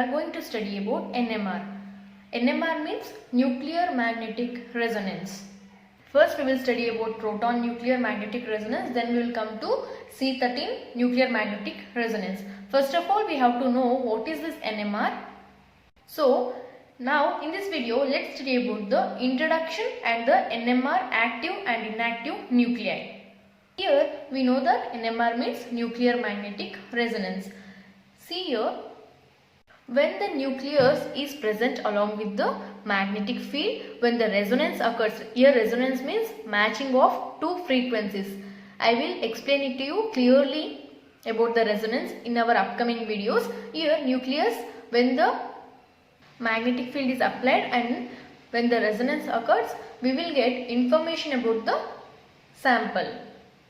are going to study about NMR. NMR means nuclear magnetic resonance. First we will study about proton nuclear magnetic resonance, then we will come to C13 nuclear magnetic resonance. First of all, we have to know what is this NMR. So now in this video, let's study about the introduction and the NMR active and inactive nuclei. Here we know that NMR means nuclear magnetic resonance. See here, when the nucleus is present along with the magnetic field, when the resonance occurs, here resonance means matching of two frequencies. I will explain it to you clearly about the resonance in our upcoming videos. Here nucleus, when the magnetic field is applied and when the resonance occurs, we will get information about the sample.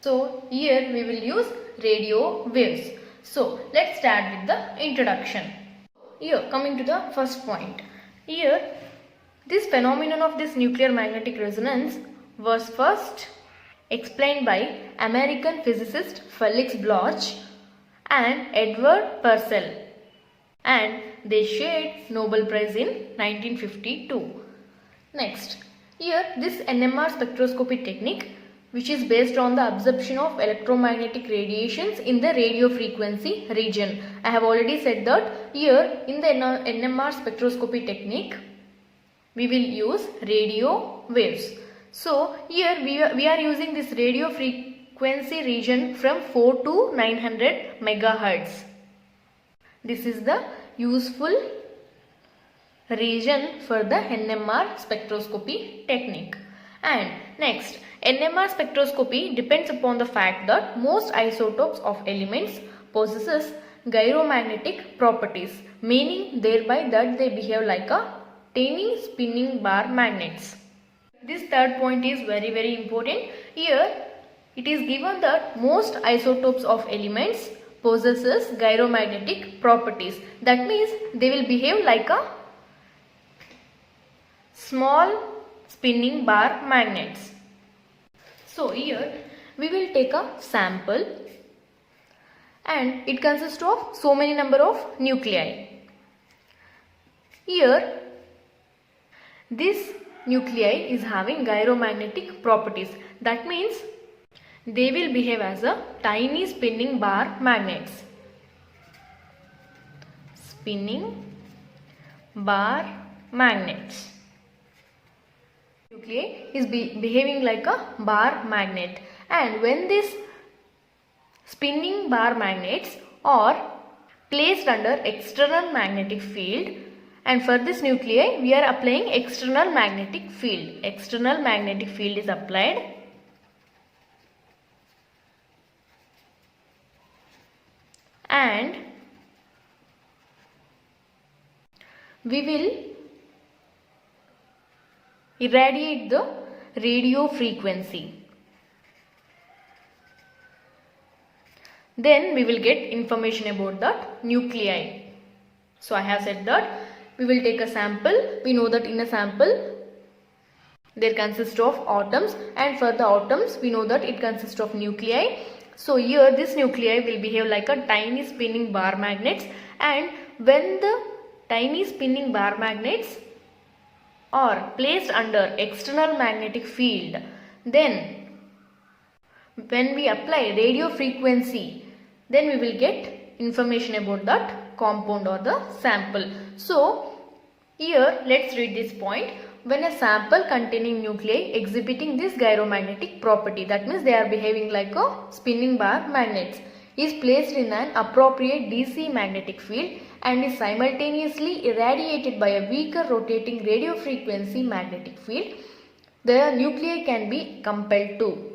So here we will use radio waves. So let's start with the introduction. Here coming to the first point. Here this phenomenon of this nuclear magnetic resonance was first explained by American physicist Felix Bloch and Edward Purcell, and they shared Nobel Prize in 1952. Next, here this NMR spectroscopy technique, which is based on the absorption of electromagnetic radiations in the radio frequency region. I have already said that here in the NMR spectroscopy technique, we will use radio waves. So here we are using this radio frequency region from 4 to 900 megahertz. This is the useful region for the NMR spectroscopy technique. And next, NMR spectroscopy depends upon the fact that most isotopes of elements possesses gyromagnetic properties, meaning thereby that they behave like a tiny spinning bar magnets. This third point is very important. Here it is given that most isotopes of elements possesses gyromagnetic properties. That means they will behave like a small spinning bar magnets. So here we will take a sample and it consists of so many number of nuclei. Here this nuclei is having gyromagnetic properties. That means they will behave as a tiny spinning bar magnets. Spinning bar magnets. Nuclei is behaving like a bar magnet, and when these spinning bar magnets are placed under external magnetic field, and for this nuclei we are applying external magnetic field. External magnetic field is applied, and we will irradiate the radio frequency. Then we will get information about that nuclei. So I have said that we will take a sample. We know that in a sample there consists of atoms, and for the atoms we know that it consists of nuclei. So here this nuclei will behave like a tiny spinning bar magnets, and when the tiny spinning bar magnets are placed under external magnetic field, then when we apply radio frequency, then we will get information about that compound or the sample. So here let's read this point. When a sample containing nuclei exhibiting this gyromagnetic property, that means they are behaving like a spinning bar magnets, is placed in an appropriate DC magnetic field and is simultaneously irradiated by a weaker rotating radio frequency magnetic field, the nuclei can be compelled to.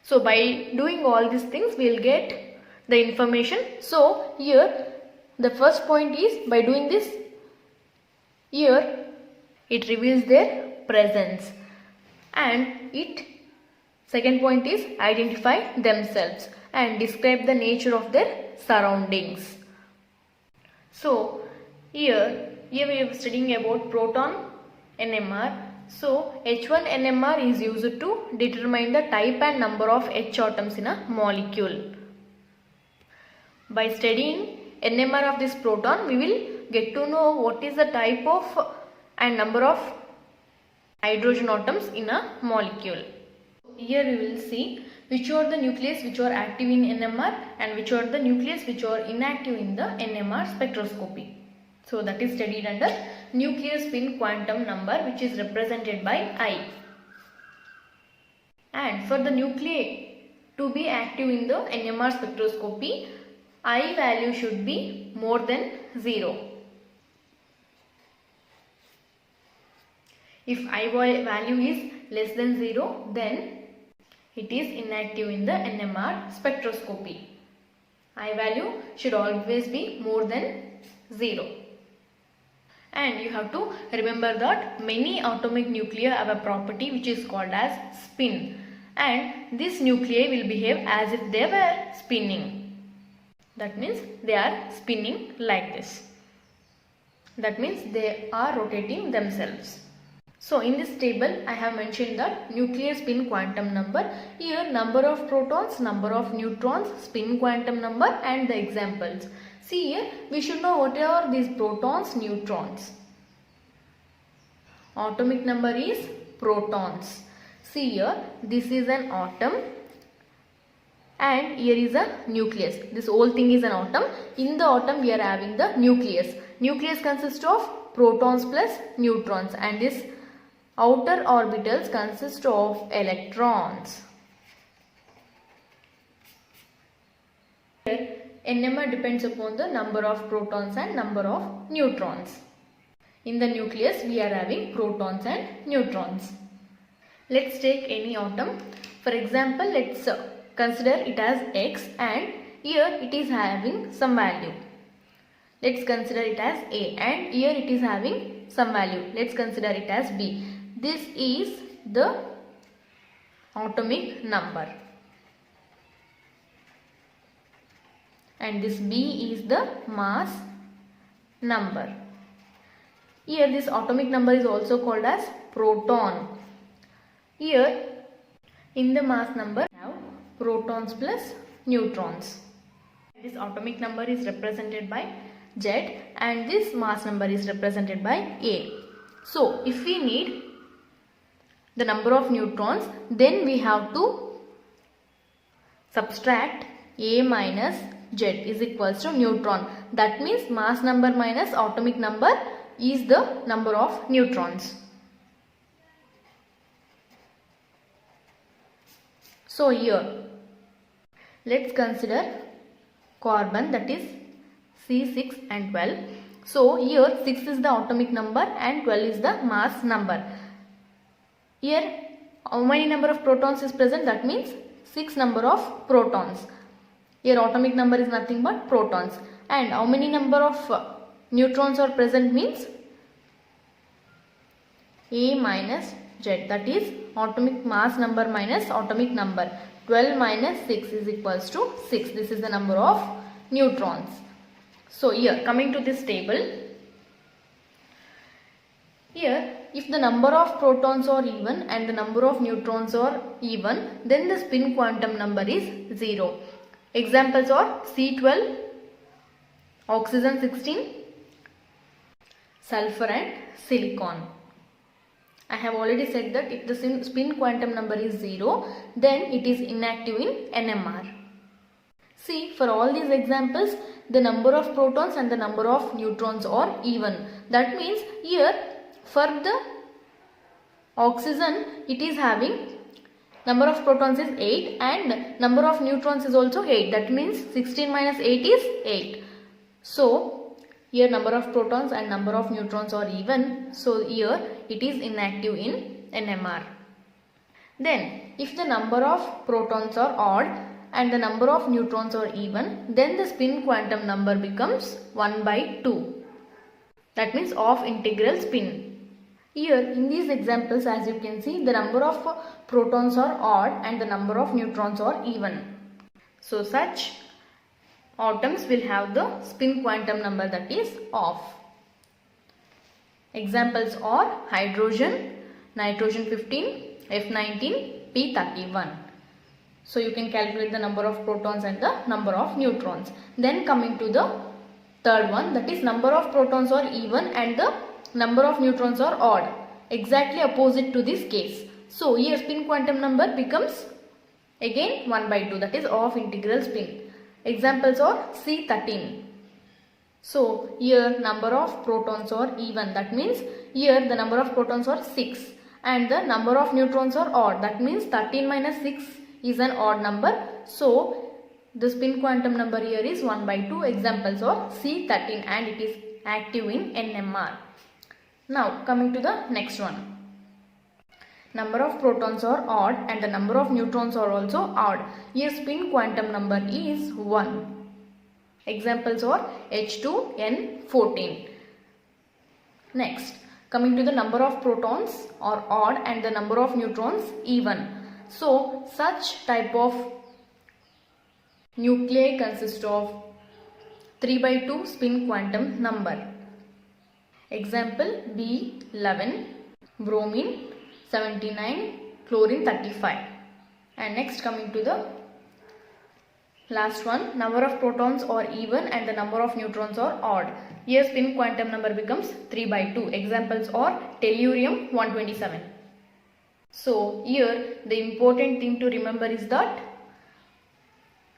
So by doing all these things we will get the information. So here the first point is, by doing this, here it reveals their presence, and second point is identify themselves and describe the nature of their surroundings. So here we are studying about proton NMR. So H1 NMR is used to determine the type and number of H atoms in a molecule. By studying NMR of this proton, we will get to know what is the type of and number of hydrogen atoms in a molecule. Here we will see which are the nucleus which are active in NMR and which are the nucleus which are inactive in the NMR spectroscopy. So that is studied under nuclear spin quantum number, which is represented by I. And for the nuclei to be active in the NMR spectroscopy, I value should be more than 0. If I value is less than 0, then it is inactive in the NMR spectroscopy. I value should always be more than 0. And you have to remember that many atomic nuclei have a property which is called as spin. And this nuclei will behave as if they were spinning. That means they are spinning like this. That means they are rotating themselves. So in this table I have mentioned that nuclear spin quantum number. Here number of protons, number of neutrons, spin quantum number and the examples. See here, we should know what are these protons, neutrons. Atomic number is protons. See here, this is an atom and here is a nucleus. This whole thing is an atom. In the atom we are having the nucleus. Nucleus consists of protons plus neutrons, and this outer orbitals consist of electrons. Here NMR depends upon the number of protons and number of neutrons. In the nucleus we are having protons and neutrons. Let's take any atom. For example, let's consider it as X and here it is having some value. Let's consider it as A and here it is having some value. Let's consider it as B. This is the atomic number. And this B is the mass number. Here this atomic number is also called as proton. Here in the mass number we have protons plus neutrons. This atomic number is represented by Z and this mass number is represented by A. So if we need the number of neutrons, then we have to subtract A minus Z is equals to neutron. That means mass number minus atomic number is the number of neutrons. So here let's consider carbon, that is C6 and 12. So here 6 is the atomic number and 12 is the mass number. Here how many number of protons is present? That means 6 number of protons. Here atomic number is nothing but protons. And how many number of neutrons are present means A minus Z, that is atomic mass number minus atomic number. 12 minus 6 is equals to 6. This is the number of neutrons. So here coming to this table, here if the number of protons are even and the number of neutrons are even, then the spin quantum number is 0. Examples are C12, oxygen 16, sulfur and silicon. I have already said that if the spin quantum number is 0, then it is inactive in NMR. See, for all these examples, the number of protons and the number of neutrons are even. That means here for the oxygen it is having number of protons is 8 and number of neutrons is also 8. That means 16 minus 8 is 8. So here number of protons and number of neutrons are even. So here it is inactive in NMR. Then if the number of protons are odd and the number of neutrons are even, then the spin quantum number becomes 1 by 2. That means off integral spin. Here in these examples, as you can see, the number of protons are odd and the number of neutrons are even. So such atoms will have the spin quantum number that is off. Examples are hydrogen, nitrogen 15, F19, P31. So you can calculate the number of protons and the number of neutrons. Then coming to the Third one, that is number of protons are even and the number of neutrons are odd. Exactly opposite to this case. So here spin quantum number becomes again 1 by 2, that is off integral spin. Examples are C13. So here number of protons are even, that means here the number of protons are 6 and the number of neutrons are odd, that means 13 minus 6 is an odd number. So the spin quantum number here is 1 by 2. Examples are C13 and it is active in NMR. Now coming to the next one. Number of protons are odd and the number of neutrons are also odd. Here spin quantum number is 1. Examples are H2N14. Next, coming to the number of protons are odd and the number of neutrons even. So such type of nuclei consist of 3 by 2 spin quantum number. Example B11, bromine 79, chlorine 35. And next coming to the last one, number of protons are even and the number of neutrons are odd. Here spin quantum number becomes 3 by 2. Examples are tellurium 127. So here the important thing to remember is that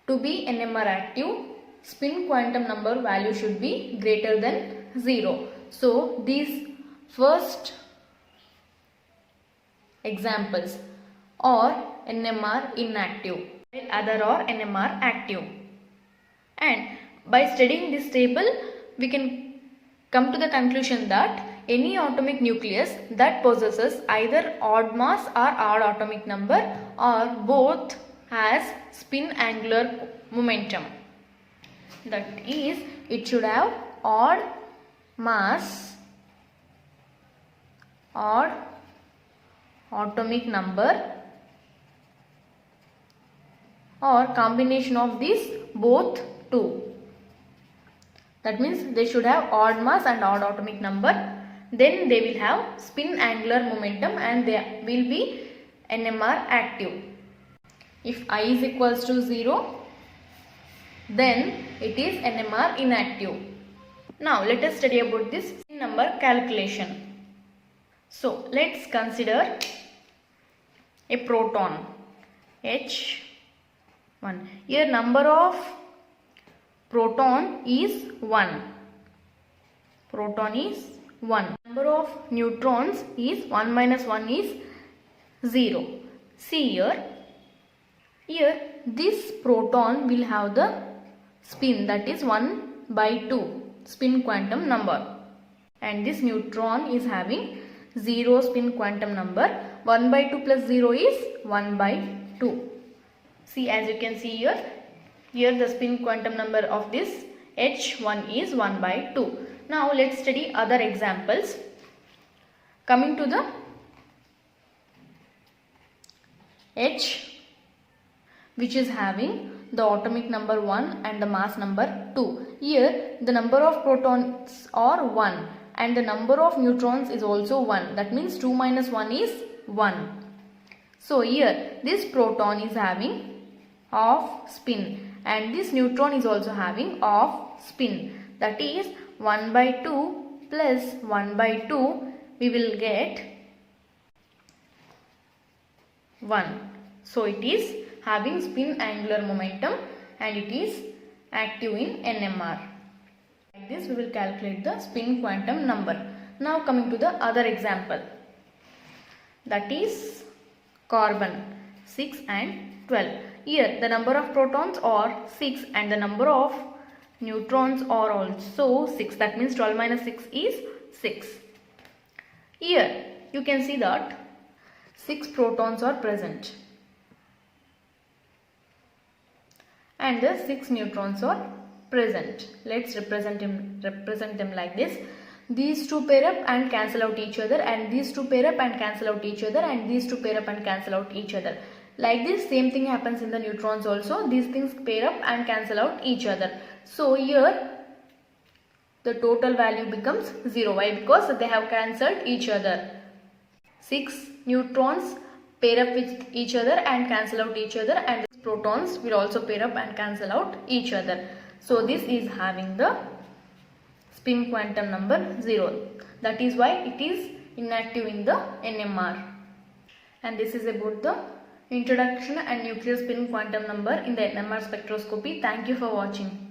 to be NMR active, spin quantum number value should be greater than 0. So these first examples are NMR inactive, while other are NMR active. And by studying this table, we can come to the conclusion that any atomic nucleus that possesses either odd mass or odd atomic number or both has spin angular momentum. That is, it should have odd mass, odd atomic number or combination of these both two. That means they should have odd mass and odd atomic number. Then they will have spin angular momentum and they will be NMR active. If I is equals to 0, then it is NMR inactive. Now let us study about this spin number calculation. So let's consider a proton H1. Here number of proton is 1. Proton is 1. Number of neutrons is 1 minus 1 is 0. See here. Here this proton will have the spin, that is 1 by 2 spin quantum number, and this neutron is having 0 spin quantum number. 1 by 2 plus 0 is 1 by 2. See, as you can see here, the spin quantum number of this H1 is 1 by 2. Now let's study other examples. Coming to the H, which is having the atomic number 1 and the mass number 2. Here the number of protons are 1 and the number of neutrons is also 1. That means 2 minus 1 is 1. So here this proton is having off spin and this neutron is also having off spin. That is 1 by 2 plus 1 by 2, we will get 1. So it is having spin angular momentum and it is active in NMR. Like this we will calculate the spin quantum number. Now coming to the other example, that is carbon 6 and 12. Here the number of protons are 6 and the number of neutrons are also 6. That means 12 minus 6 is 6. Here you can see that 6 protons are present and the 6 neutrons are present. Let's represent them like this. These two pair up and cancel out each other, and these two pair up and cancel out each other, and these two pair up and cancel out each other. Like this, same thing happens in the neutrons also. These things pair up and cancel out each other. So here the total value becomes 0. Why? Because they have cancelled each other. 6 neutrons pair up with each other and cancel out each other, and protons will also pair up and cancel out each other. So this is having the spin quantum number 0. That is why it is inactive in the NMR. And this is about the introduction and nuclear spin quantum number in the NMR spectroscopy. Thank you for watching.